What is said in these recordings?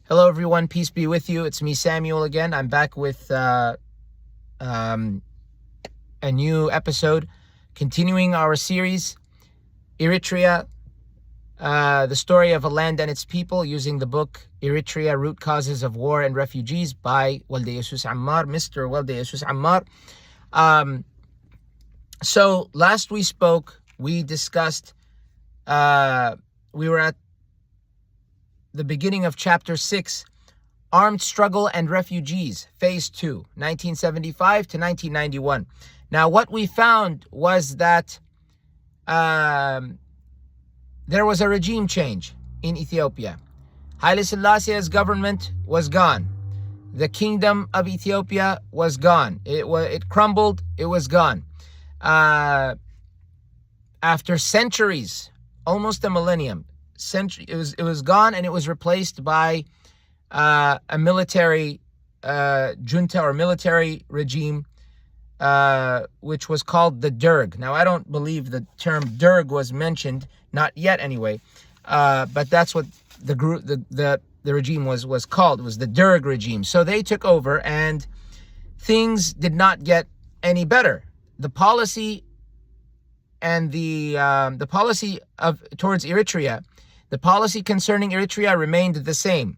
Hello, everyone. Peace be with you. It's me, Samuel, again. I'm back with a new episode, continuing our series, Eritrea, the story of a land and its people, using the book Eritrea, Root Causes of War and Refugees by Walde Jesus Ammar, Mr. Walde Jesus Ammar. So last we spoke, we discussed, we were at the beginning of chapter 6, Armed Struggle and Refugees, phase 2, 1975 to 1991. Now, what we found was that there was a regime change in Ethiopia. Haile Selassie's government was gone. The kingdom of Ethiopia was gone. It crumbled. It was gone. After centuries, almost a millennium, it was gone, and it was replaced by a military junta or military regime, which was called the Derg. Now, I don't believe the term Derg was mentioned, not yet anyway, but that's what the regime was called. It was the Derg regime. So they took over, and things did not get any better. The policy and the policy towards Eritrea. The policy concerning Eritrea remained the same.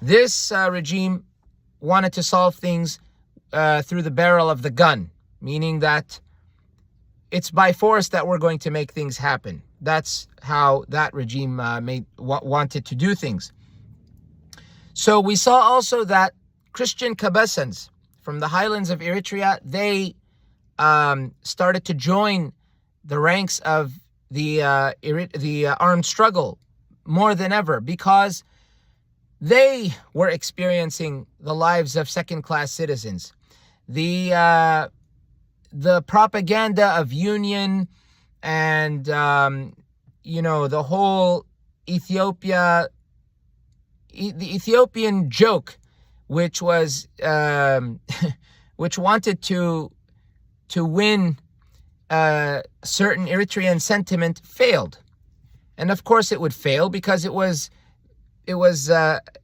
This regime wanted to solve things through the barrel of the gun, meaning that it's by force that we're going to make things happen. That's how that regime wanted to do things. So we saw also that Christian Kabesans from the highlands of Eritrea, they started to join the ranks of the armed struggle more than ever, because they were experiencing the lives of second-class citizens. The propaganda of union and the whole the Ethiopian joke, which was which wanted to win certain Eritrean sentiment, failed. And of course it would fail because it was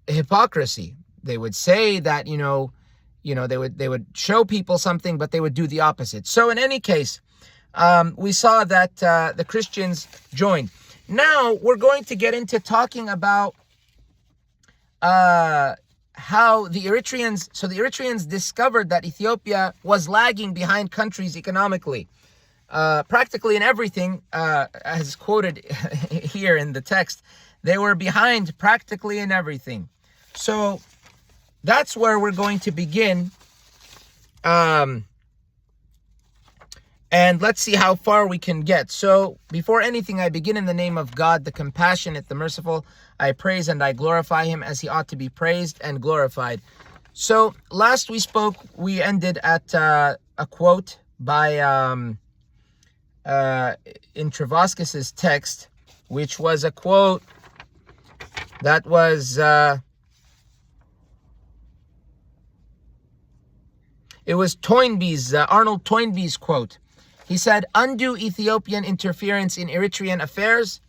hypocrisy. They would say that, they would show people something, but they would do the opposite. So in any case, we saw that the Christians joined. Now we're going to get into talking about how the Eritreans discovered that Ethiopia was lagging behind countries economically. Practically in everything, as quoted here in the text, they were behind practically in everything. So that's where we're going to begin. And let's see how far we can get. So before anything, I begin in the name of God, the compassionate, the merciful. I praise and I glorify him as he ought to be praised and glorified. So last we spoke, we ended at a quote by in Travaskis's text, which was a quote that was it was Toynbee's Arnold Toynbee's quote. He said, "Undue Ethiopian interference in Eritrean affairs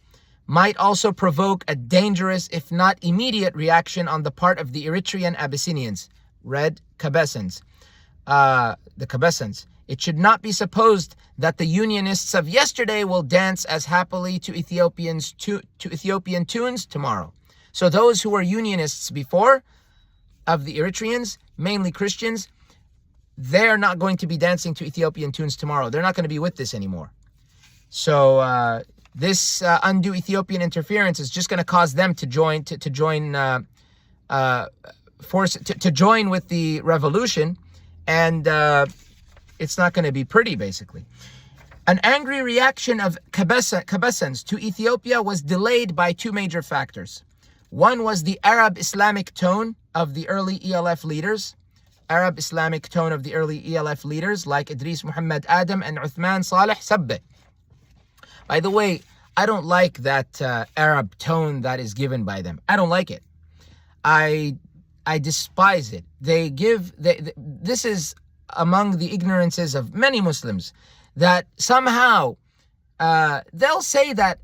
might also provoke a dangerous, if not immediate, reaction on the part of the Eritrean Abyssinians," read Kabesans, the Kabesans. "It should not be supposed that the Unionists of yesterday will dance as happily to Ethiopian tunes tomorrow." So those who were Unionists before, of the Eritreans, mainly Christians, they're not going to be dancing to Ethiopian tunes tomorrow. They're not going to be with this anymore. So this undue Ethiopian interference is just going to cause them to join join with the revolution, and it's not going to be pretty, basically. An angry reaction of Kabesans to Ethiopia was delayed by two major factors. One was the Arab Islamic tone of the early ELF leaders. Arab Islamic tone of the early ELF leaders like Idris Muhammad Adam and Uthman Saleh Sabbeh. By the way, I don't like that Arab tone that is given by them. I don't like it. I despise it. This is among the ignorances of many Muslims, that somehow they'll say that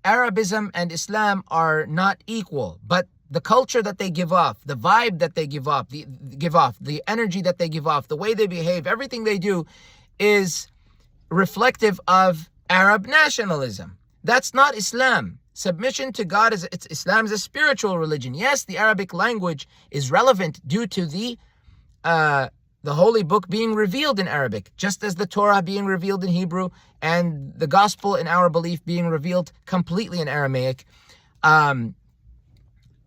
Arabism and Islam are not equal, but the culture that they give off, the vibe that they give off, the energy that they give off, the way they behave, everything they do is reflective of Arab nationalism. That's not Islam. Submission to God Islam is a spiritual religion. Yes, the Arabic language is relevant due to the holy book being revealed in Arabic, just as the Torah being revealed in Hebrew and the gospel in our belief being revealed completely in Aramaic.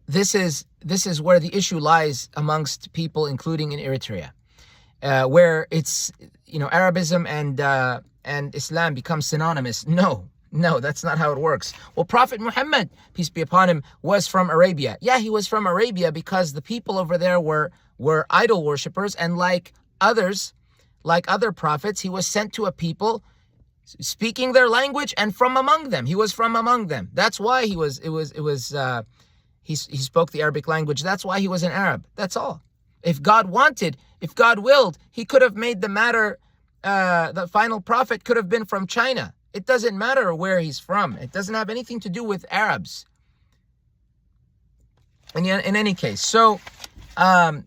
This is where the issue lies amongst people, including in Eritrea, where it's, Arabism and Islam become synonymous. No, that's not how it works. Well, Prophet Muhammad, peace be upon him, was from Arabia. Yeah, he was from Arabia because the people over there were idol worshippers, and like other prophets, he was sent to a people speaking their language and from among them. He was from among them. That's why he spoke the Arabic language. That's why he was an Arab. That's all. If God willed, he could have made the matter, the final prophet could have been from China. It doesn't matter where he's from. It doesn't have anything to do with Arabs. And in any case, so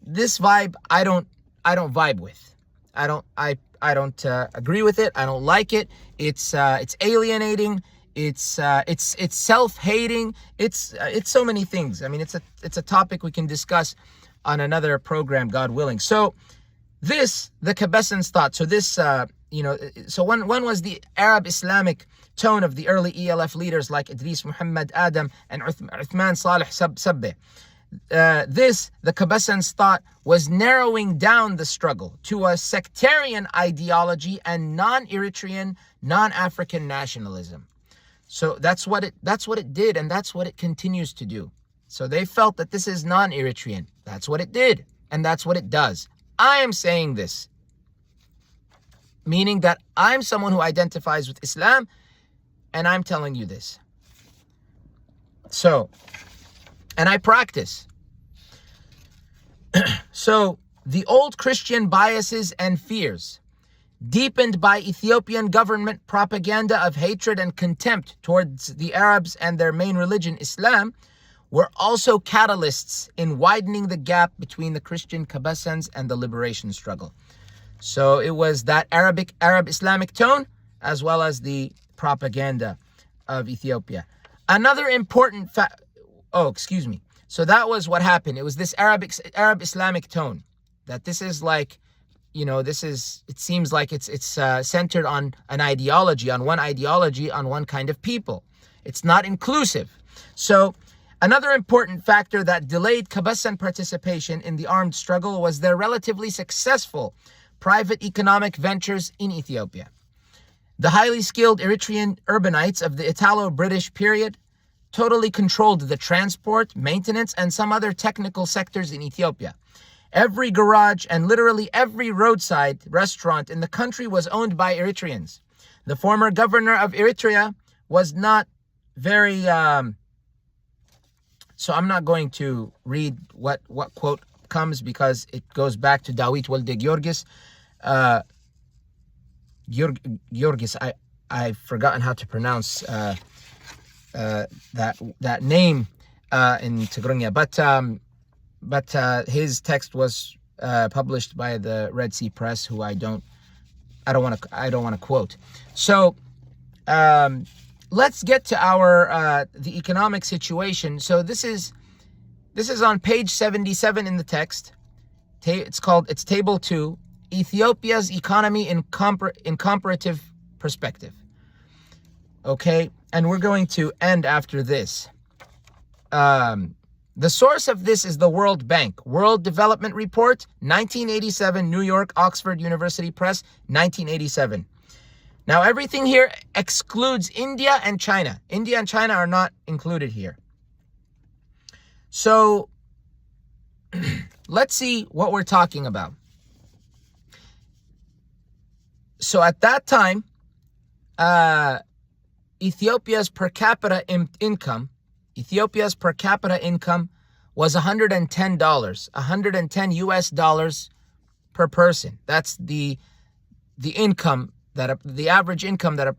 this vibe I don't vibe with. I don't agree with it. I don't like it. It's alienating. It's self-hating. It's so many things. I mean, it's a topic we can discuss on another program, God willing. So the Cabesans thought. So this so when was the Arab Islamic tone of the early ELF leaders like Idris Muhammad Adam and Uthman Saleh Sabbeh? The Cabesans thought was narrowing down the struggle to a sectarian ideology and non-Eritrean, non-African nationalism. So that's what it did, and that's what it continues to do. So they felt that this is non-Eritrean. That's what it did, and that's what it does. I am saying this, meaning that I'm someone who identifies with Islam, and I'm telling you this. So, and I practice. So, the old Christian biases and fears, deepened by Ethiopian government propaganda of hatred and contempt towards the Arabs and their main religion, Islam, were also catalysts in widening the gap between the Christian Cabesans and the liberation struggle. So it was that Arab Islamic tone, as well as the propaganda of Ethiopia. Another important So that was what happened. It was this Arab Islamic tone, that this is like, it seems like it's centered on an ideology, on one kind of people. It's not inclusive. So another important factor that delayed Cabesan participation in the armed struggle was their relatively successful private economic ventures in Ethiopia. The highly skilled Eritrean urbanites of the Italo-British period totally controlled the transport, maintenance, and some other technical sectors in Ethiopia. Every garage and literally every roadside restaurant in the country was owned by Eritreans. The former governor of Eritrea was not very... So I'm not going to read what quote comes, because it goes back to Dawit Walde Georgis. Georgis, I've forgotten how to pronounce that name in Tigrinya, but his text was published by the Red Sea Press, who I don't want to quote. So let's get to the economic situation. So this is on page 77 in the text. It's table 2, Ethiopia's economy in comparative perspective. Okay, and we're going to end after this. The source of this is the World Bank, World Development Report, 1987, New York, Oxford University Press, 1987. Now, everything here excludes India and China. India and China are not included here. So, let's see what we're talking about. So, at that time, Ethiopia's per capita income was $110, 110 US dollars per person. That's the income the average income that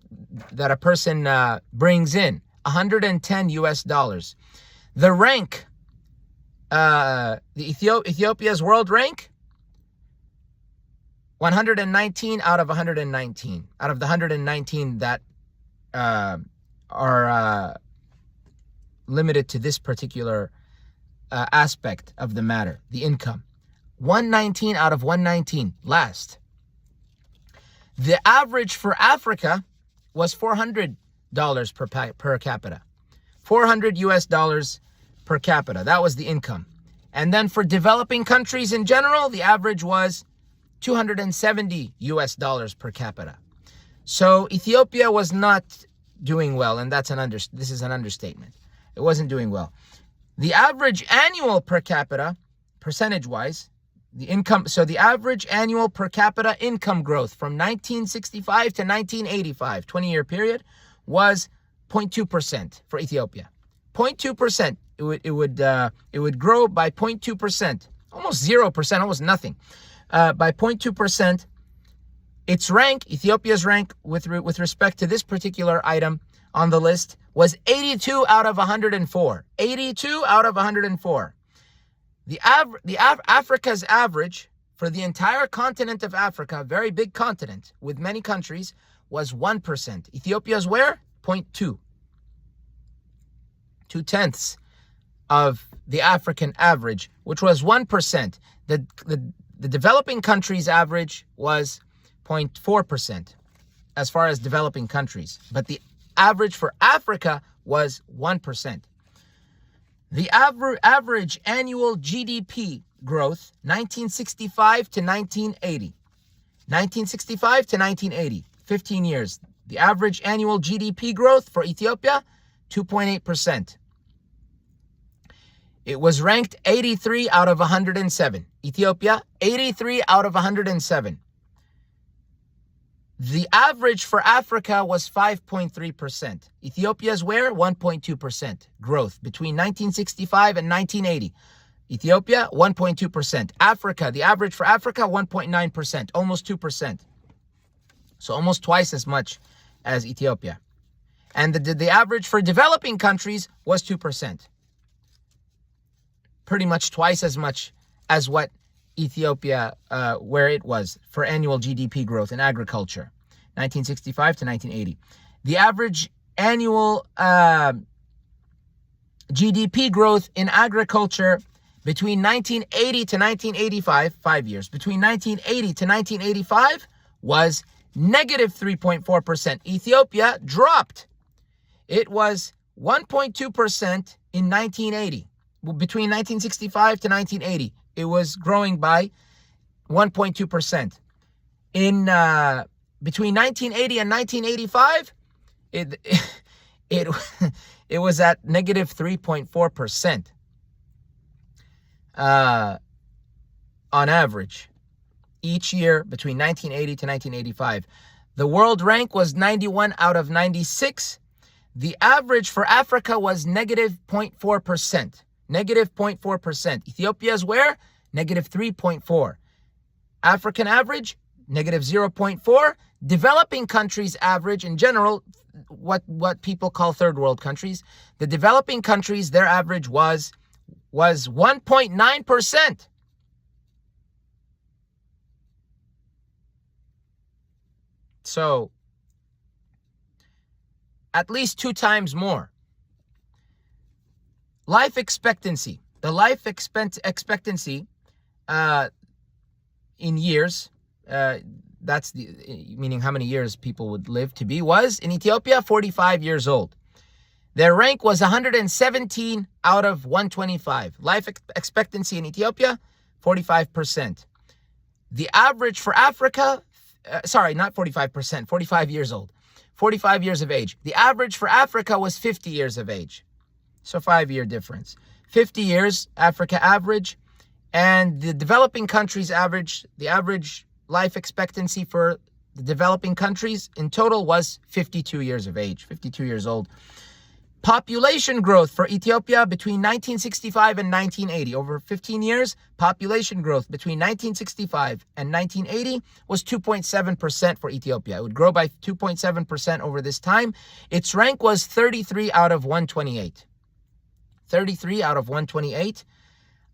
a person brings in, 110 US dollars. The rank Ethiopia's world rank, 119 out of 119. Out of the 119 that are limited to this particular aspect of the matter, the income. 119 out of 119, last. The average for Africa was $400 per capita. 400 US dollars per capita. That was the income. And then for developing countries in general, the average was 270 US dollars per capita. So Ethiopia was not doing well, and this is an understatement. It wasn't doing well. The average annual per capita, percentage-wise, the average annual per capita income growth from 1965 to 1985, 20-year period, was 0.2% for Ethiopia. 0.2%. It would grow by 0.2%, almost 0%, almost nothing. By 0.2%. Its rank, Ethiopia's rank with respect to this particular item on the list, was 82 out of 104. 82 out of 104. Africa's average for the entire continent of Africa, very big continent with many countries, was 1%. Ethiopia's where? 0.2. 2/10 of the African average, which was 1%. The developing countries' average was 0.4% as far as developing countries. But the average for Africa was 1%. The average annual GDP growth, 1965 to 1980. 1965 to 1980, 15 years. The average annual GDP growth for Ethiopia, 2.8%. It was ranked 83 out of 107. Ethiopia, 83 out of 107. The average for Africa was 5.3%. Ethiopia's where? 1.2% growth between 1965 and 1980. Ethiopia, 1.2%. Africa, the average for Africa, 1.9%, almost 2%. So almost twice as much as Ethiopia. And the average for developing countries was 2%. Pretty much twice as much as what Ethiopia, where it was for annual GDP growth in agriculture, 1965 to 1980. The average annual GDP growth in agriculture between 1980 to 1985, 5 years, between 1980 to 1985 was negative 3.4%. Ethiopia dropped. It was 1.2% in 1980. Between 1965 to 1980, it was growing by 1.2%. In between 1980 and 1985, it was at negative 3.4%. On average, each year between 1980 to 1985. The world rank was 91 out of 96. The average for Africa was negative 0.4%. Negative 0.4%. Ethiopia's where? Negative 3.4. African average, negative 0.4. Developing countries average in general, what people call third world countries. The developing countries, their average was 1.9%. So, at least 2 times more. Life expectancy. The life expectancy in years, that's meaning how many years people would live to be, was in Ethiopia 45 years old. Their rank was 117 out of 125. Life expectancy in Ethiopia, 45%. The average for Africa, not 45%, 45 years old. 45 years of age. The average for Africa was 50 years of age. So 5-year difference. 50 years, Africa average. And the developing countries average, the average life expectancy for the developing countries in total was 52 years of age, 52 years old. Population growth for Ethiopia between 1965 and 1980. Over 15 years, population growth between 1965 and 1980 was 2.7% for Ethiopia. It would grow by 2.7% over this time. Its rank was 33 out of 128. 33 out of 128.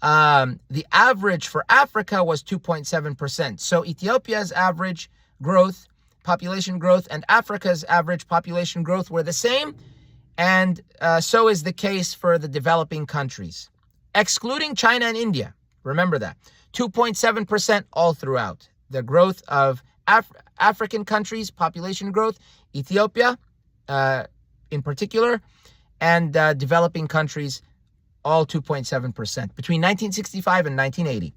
The average for Africa was 2.7%. So Ethiopia's average growth, population growth, and Africa's average population growth were the same. And so is the case for the developing countries, excluding China and India. Remember that. 2.7% all throughout. The growth of African countries, population growth, Ethiopia in particular, and developing countries, all 2.7% between 1965 and 1980.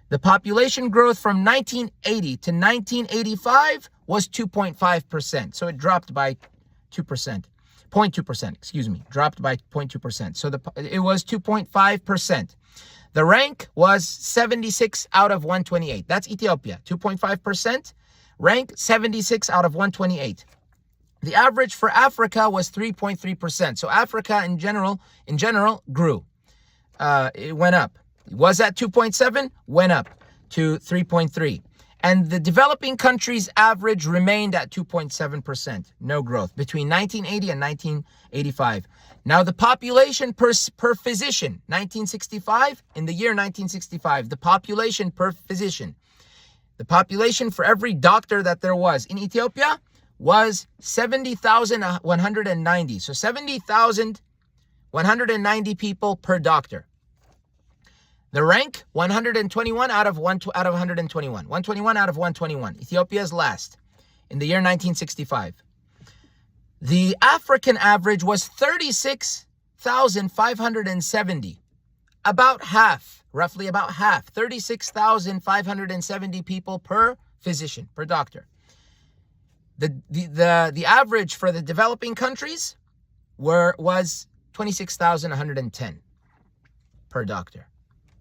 The population growth from 1980 to 1985 was 2.5%. So it dropped by 2%. 0.2%, excuse me, dropped by 0.2%. So it was 2.5%. The rank was 76 out of 128. That's Ethiopia, 2.5%. Rank 76 out of 128. The average for Africa was 3.3%. So Africa in general grew. It went up. It was at 2.7, went up to 3.3. And the developing countries' average remained at 2.7%. No growth between 1980 and 1985. Now the population per physician, 1965, in the year 1965, the population per physician, the population for every doctor that there was in Ethiopia was 70,190. So 70,190 people per doctor. The rank, 121 out of 121. 121 out of 121. Ethiopia's last in the year 1965. The African average was 36,570. About half, roughly about half. 36,570 people per physician, per doctor. The average for the developing countries was 26,110 per doctor.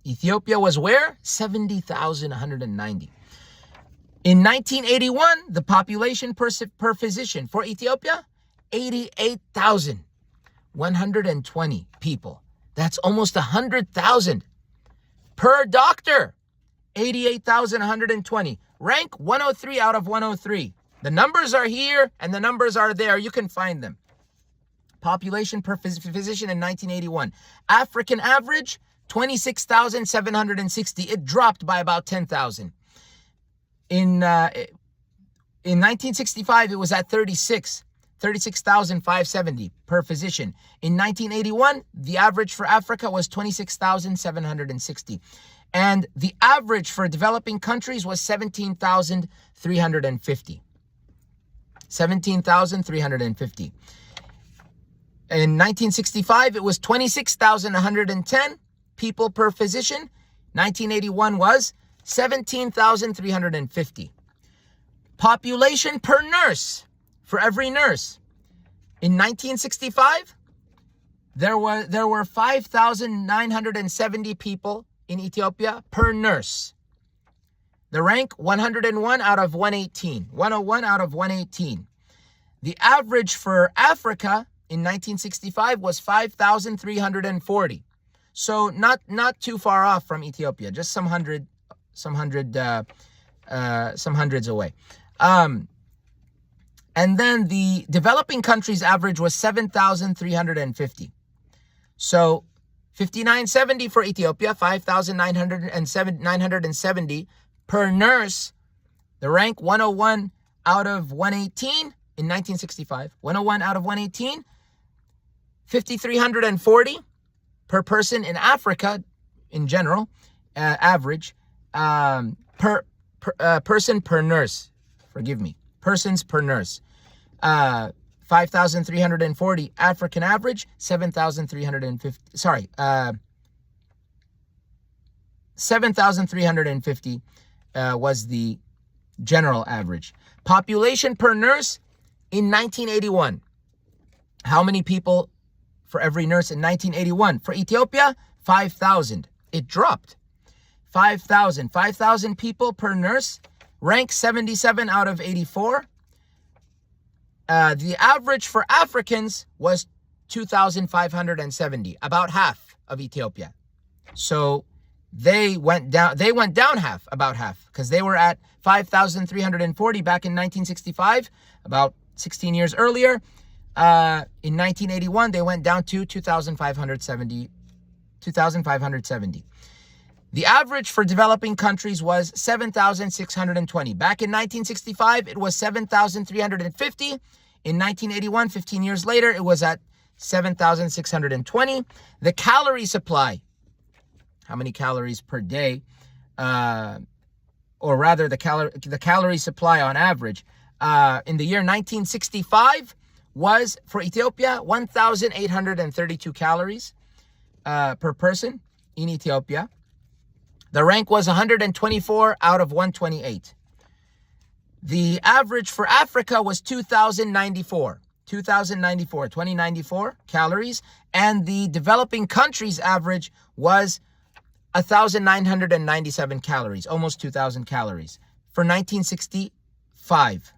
Ethiopia was where? 70,190. In 1981, the population per physician for Ethiopia, 88,120 people. That's almost 100,000 per doctor. 88,120. Rank 103 out of 103. The numbers are here and the numbers are there. You can find them. Population per physician in 1981. African average, 26,760. It dropped by about 10,000. In 1965, it was at 36,570 per physician. In 1981, the average for Africa was 26,760. And the average for developing countries was 17,350. 17,350. In 1965, it was 26,110 people per physician. 1981 was 17,350. Population per nurse, for every nurse. In 1965, there were 5,970 people in Ethiopia per nurse. The rank, 101 out of 118. 101 out of 118. The average for Africa in 1965 was 5,340. So not too far off from Ethiopia, just some hundreds away. And then the developing countries average was 7,350. So 5,970 for Ethiopia, 5,970 per nurse. The rank, 101 out of 118 in 1965. 101 out of 118. 5,340 per person in Africa in general, average, per person per nurse. Forgive me. Persons per nurse. 5,340 African average, 7,350. Sorry, 7,350 was the general average. Population per nurse in 1981. How many people for every nurse in 1981? For Ethiopia, 5,000. It dropped. 5,000. 5,000 people per nurse. Rank 77 out of 84. The average for Africans was 2,570, about half of Ethiopia. So they went down half, about half, because they were at 5,340 back in 1965, about 16 years earlier. In 1981, they went down to 2,570. The average for developing countries was 7,620. Back in 1965, it was 7,350. In 1981, 15 years later, it was at 7,620. The calorie supply, how many calories per day, or rather the calorie supply on average, in the year 1965 was, for Ethiopia, 1,832 calories per person in Ethiopia. The rank was 124 out of 128. The average for Africa was 2,094 calories. And the developing countries average was 1,997 calories, almost 2,000 calories, for 1965.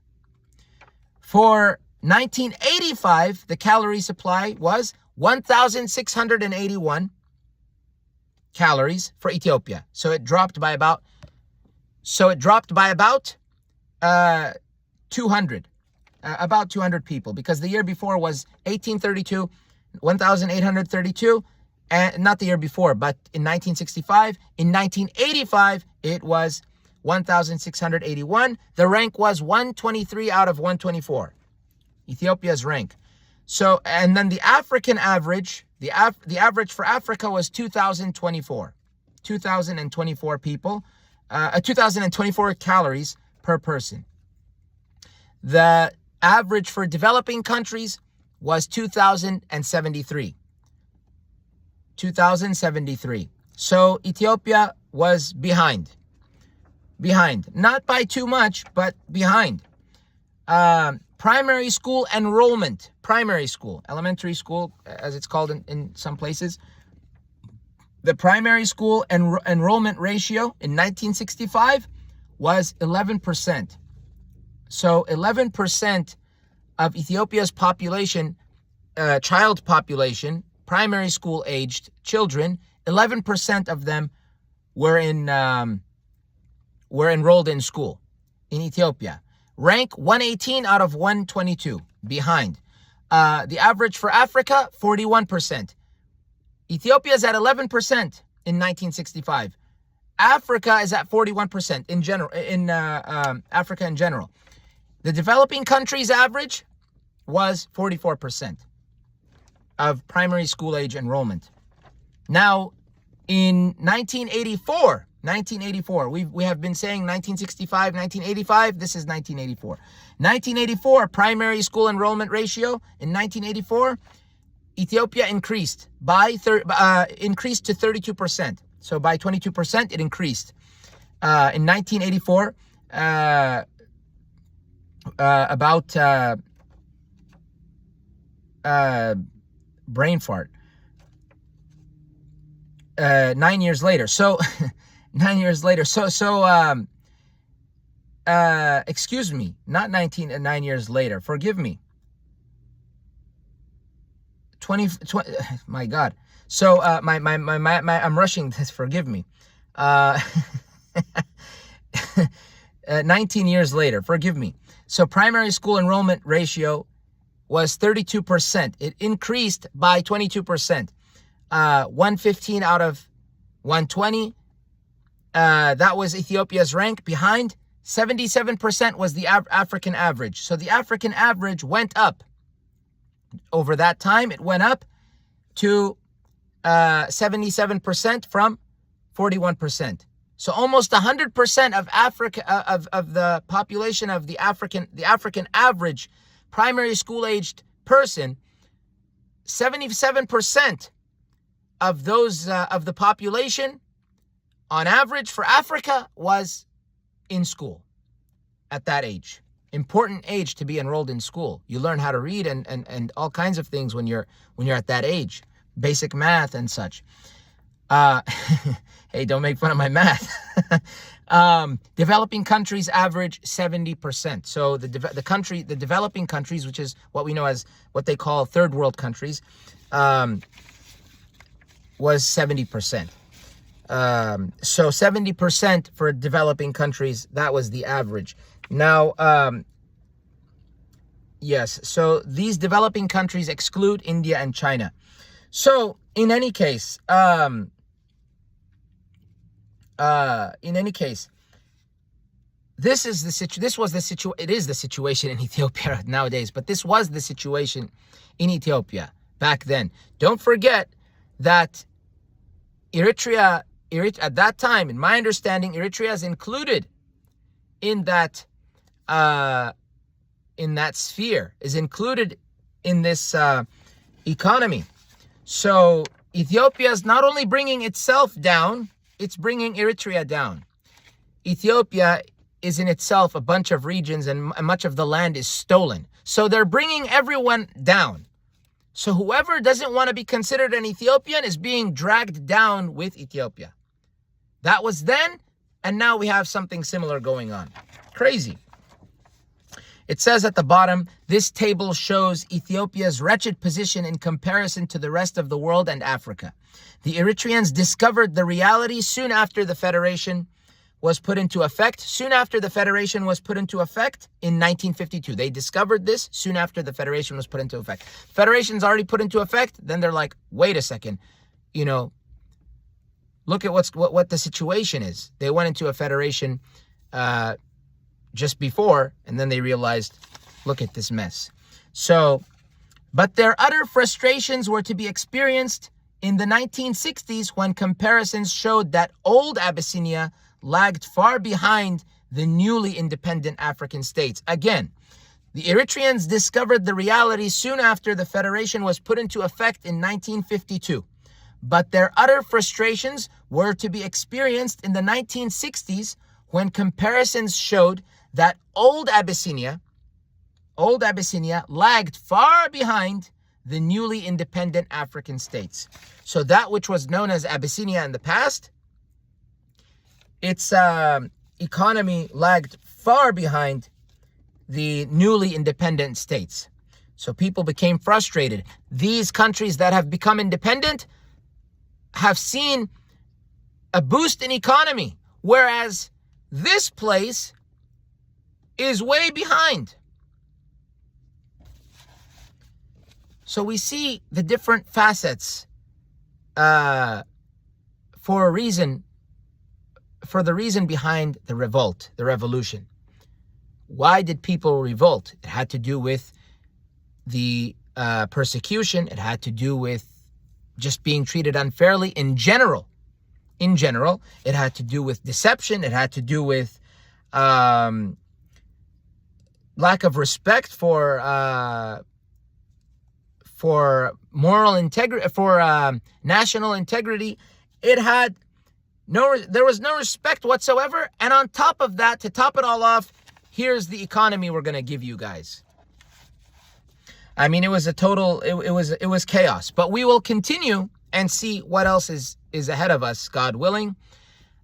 For 1985, the calorie supply was 1,681 calories for Ethiopia. So it dropped by about 200, about 200 people, because the year before was 1,832, and not the year before, but in 1965. In 1985, it was 1,681. The rank was 123 out of 124. Ethiopia's rank. So, and then the African average, the average for Africa was 2,024 people, 2,024 calories per person. The average for developing countries was 2,073. So Ethiopia was behind, not by too much, but behind. Primary school enrollment, elementary school, as it's called in some places. The primary school enrollment ratio in 1965 was 11%. So 11% of Ethiopia's population, child population, primary school aged children, 11% of them were enrolled in school in Ethiopia. Rank 118 out of 122, behind. The average for Africa, 41%. Ethiopia is at 11% in 1965. Africa is at 41% in general, in Africa in general. The developing countries average was 44% of primary school age enrollment. Now, in 1984, we have been saying 1965, 1985, this is 1984. 1984, primary school enrollment ratio, in 1984, Ethiopia increased to 32%. So by 22%, it increased. In 1984, brain fart. 9 years later. So 9 years later. Excuse me, not 9 years later. Forgive me. 20, my God. So my I'm rushing this. Forgive me. 19 years later. Forgive me. So primary school enrollment ratio was 32%. It increased by 22%. 115 out of 120. That was Ethiopia's rank. Behind, 77% was the African average. So the African average went up. Over that time, it went up to 77% from 41%. So almost 100% of Africa, of the population of the African average primary school aged person, 77% of those of the population on average for Africa was in school at that age. Important age to be enrolled in school. You learn how to read and all kinds of things when you're at that age, basic math and such. Hey, don't make fun of my math. Developing countries average 70%. So the developing countries, which is what we know as what they call third world countries, was 70%. So 70% for developing countries, that was the average. Now, yes, so these developing countries exclude India and China. So in any case, in any case, it is the situation in Ethiopia nowadays, but this was the situation in Ethiopia back then. Don't forget that Eritrea at that time, in my understanding, Eritrea is included in that sphere, is included in this economy. So Ethiopia is not only bringing itself down, it's bringing Eritrea down. Ethiopia is in itself a bunch of regions, and much of the land is stolen. So they're bringing everyone down. So whoever doesn't want to be considered an Ethiopian is being dragged down with Ethiopia. That was then, and now we have something similar going on. Crazy. It says at the bottom, this table shows Ethiopia's wretched position in comparison to the rest of the world and Africa. The Eritreans discovered the reality soon after the federation was put into effect. Soon after the federation was put into effect in 1952. They discovered this soon after the federation was put into effect. Federation's already put into effect. Then they're like, wait a second, look at what the situation is. They went into a federation just before, and then they realized, look at this mess. So, but their utter frustrations were to be experienced in the 1960s when comparisons showed that old Abyssinia lagged far behind the newly independent African states. Again, the Eritreans discovered the reality soon after the federation was put into effect in 1952. But their utter frustrations were to be experienced in the 1960s when comparisons showed that old Abyssinia lagged far behind the newly independent African states. So that which was known as Abyssinia in the past, its economy lagged far behind the newly independent states. So people became frustrated. These countries that have become independent have seen a boost in economy, whereas this place is way behind. So we see the different facets for the reason behind the revolt, the revolution. Why did people revolt? It had to do with the persecution. It had to do with just being treated unfairly in general. In general, it had to do with deception. It had to do with lack of respect for moral integrity, for national integrity. There was no respect whatsoever. And on top of that, to top it all off, here's the economy we're going to give you guys. I mean, it was it was chaos. But we will continue and see what else is ahead of us, God willing.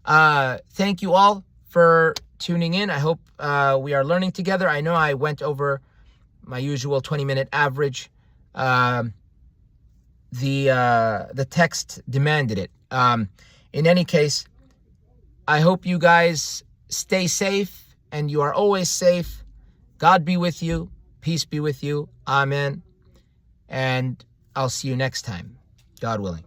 Thank you all for tuning in. I hope we are learning together. I know I went over my usual 20-minute average. The text demanded it. In any case, I hope you guys stay safe, and you are always safe. God be with you. Peace be with you. Amen. And I'll see you next time, God willing.